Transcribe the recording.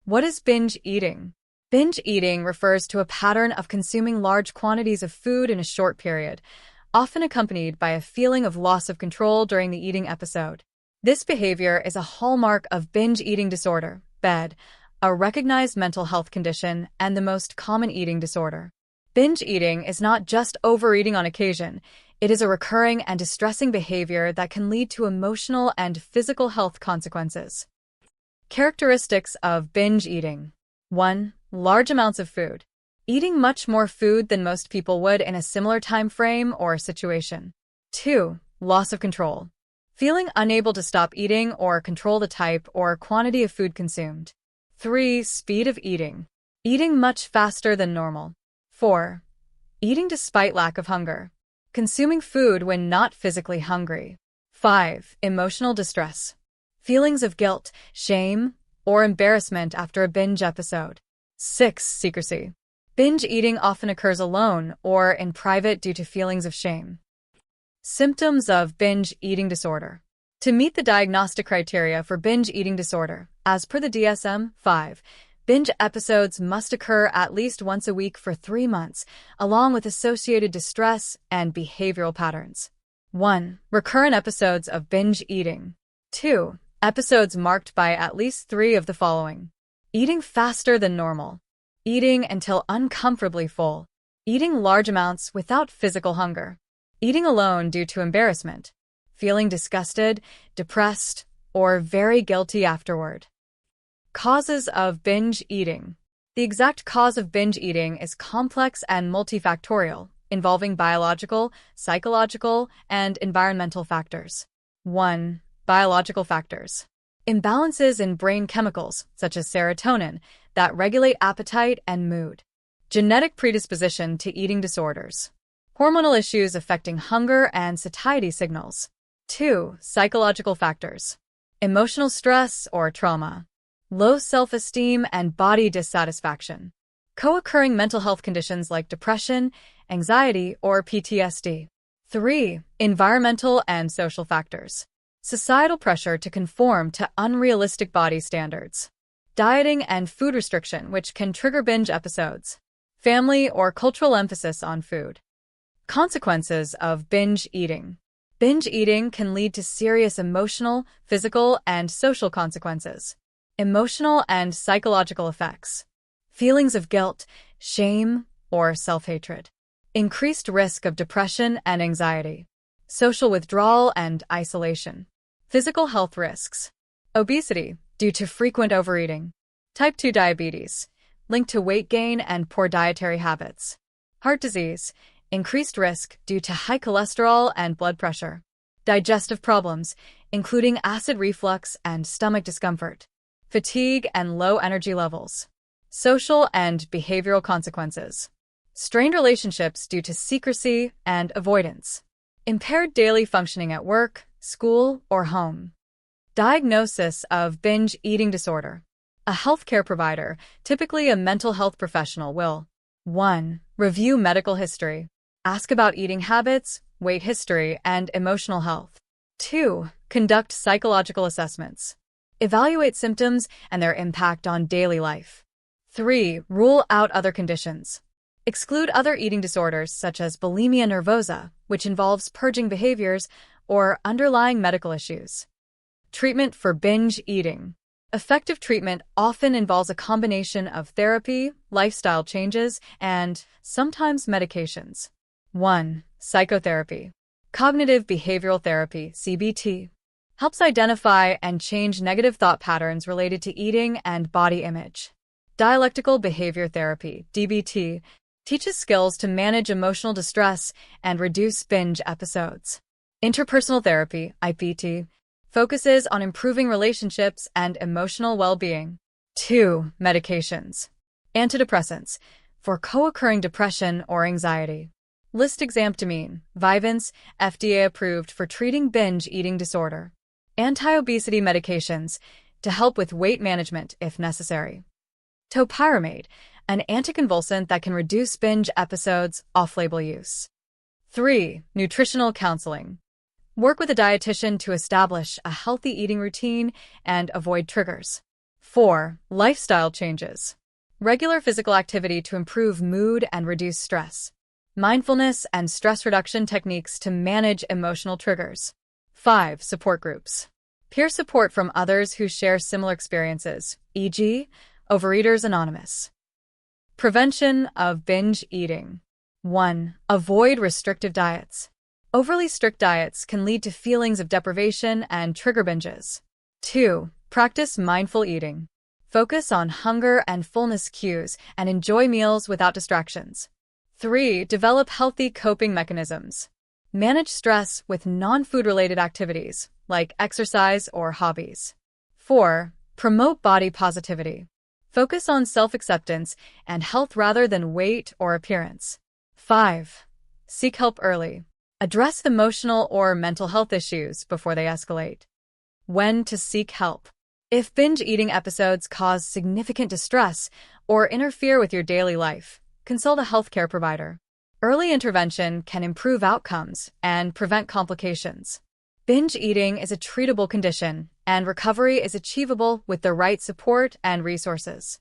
What is binge eating? Binge eating refers to a pattern of consuming large quantities of food in a short period, often accompanied by a feeling of loss of control during the eating episode. This behavior is a hallmark of binge eating disorder, BED, a recognized mental health condition and the most common eating disorder. Binge eating is not just overeating on occasion. It is a recurring and distressing behavior that can lead to emotional and physical health consequences. Characteristics of binge eating. 1. Large amounts of food. Eating much more food than most people would in a similar time frame or situation. 2. Loss of control. Feeling unable to stop eating or control the type or quantity of food consumed. 3. Speed of eating. Eating much faster than normal. 4. Eating despite lack of hunger. Consuming food when not physically hungry. 5. Emotional distress. Feelings of guilt, shame, or embarrassment after a binge episode. 6. Secrecy. Binge eating often occurs alone or in private due to feelings of shame. Symptoms of binge eating disorder. To meet the diagnostic criteria for binge eating disorder, as per the DSM-5, binge episodes must occur at least once a week for 3 months, along with associated distress and behavioral patterns. 1. Recurrent episodes of binge eating. 2. Episodes marked by at least 3 of the following. Eating faster than normal. Eating until uncomfortably full. Eating large amounts without physical hunger. Eating alone due to embarrassment. Feeling disgusted, depressed, or very guilty afterward. Causes of binge eating. The exact cause of binge eating is complex and multifactorial, involving biological, psychological, and environmental factors. 1. Biological factors. Imbalances in brain chemicals, such as serotonin, that regulate appetite and mood. Genetic predisposition to eating disorders. Hormonal issues affecting hunger and satiety signals. 2. Psychological factors. Emotional stress or trauma. Low self-esteem and body dissatisfaction. Co-occurring mental health conditions like depression, anxiety, or PTSD. 3. Environmental and social factors. Societal pressure to conform to unrealistic body standards. Dieting and food restriction, which can trigger binge episodes. Family or cultural emphasis on food. Consequences of binge eating. Binge eating can lead to serious emotional, physical, and social consequences. Emotional and psychological effects. Feelings of guilt, shame, or self-hatred. Increased risk of depression and anxiety. Social withdrawal and isolation. Physical health risks. Obesity, due to frequent overeating. Type 2 diabetes, linked to weight gain and poor dietary habits. Heart disease, increased risk due to high cholesterol and blood pressure. Digestive problems, including acid reflux and stomach discomfort. Fatigue and low energy levels. Social and behavioral consequences. Strained relationships due to secrecy and avoidance. Impaired daily functioning at work, school, or home. Diagnosis of binge eating disorder. A healthcare provider, typically a mental health professional, will 1. Review medical history. Ask about eating habits, weight history, and emotional health. 2. Conduct psychological assessments. Evaluate symptoms and their impact on daily life. 3. Rule out other conditions. Exclude other eating disorders such as bulimia nervosa, which involves purging behaviors, or underlying medical issues. Treatment for binge eating. Effective treatment often involves a combination of therapy, lifestyle changes, and sometimes medications. 1. Psychotherapy. Cognitive behavioral therapy, CBT, helps identify and change negative thought patterns related to eating and body image. Dialectical behavior therapy, DBT, teaches skills to manage emotional distress and reduce binge episodes. Interpersonal therapy, IPT, focuses on improving relationships and emotional well-being. 2. Medications. Antidepressants, for co-occurring depression or anxiety. Lisdexamfetamine, Vyvanse, FDA approved for treating binge eating disorder. Anti-obesity medications, to help with weight management if necessary. Topiramate, an anticonvulsant that can reduce binge episodes, off-label use. 3. Nutritional counseling. Work with a dietitian to establish a healthy eating routine and avoid triggers. 4. Lifestyle changes. Regular physical activity to improve mood and reduce stress. Mindfulness and stress reduction techniques to manage emotional triggers. 5. Support groups. Peer support from others who share similar experiences, e.g., Overeaters Anonymous. Prevention of binge eating. 1. Avoid restrictive diets. Overly strict diets can lead to feelings of deprivation and trigger binges. 2. Practice mindful eating. Focus on hunger and fullness cues and enjoy meals without distractions. 3. Develop healthy coping mechanisms. Manage stress with non-food-related activities, like exercise or hobbies. 4. Promote body positivity. Focus on self-acceptance and health rather than weight or appearance. 5. Seek help early. Address emotional or mental health issues before they escalate. When to seek help. If binge eating episodes cause significant distress or interfere with your daily life, consult a healthcare provider. Early intervention can improve outcomes and prevent complications. Binge eating is a treatable condition, and recovery is achievable with the right support and resources.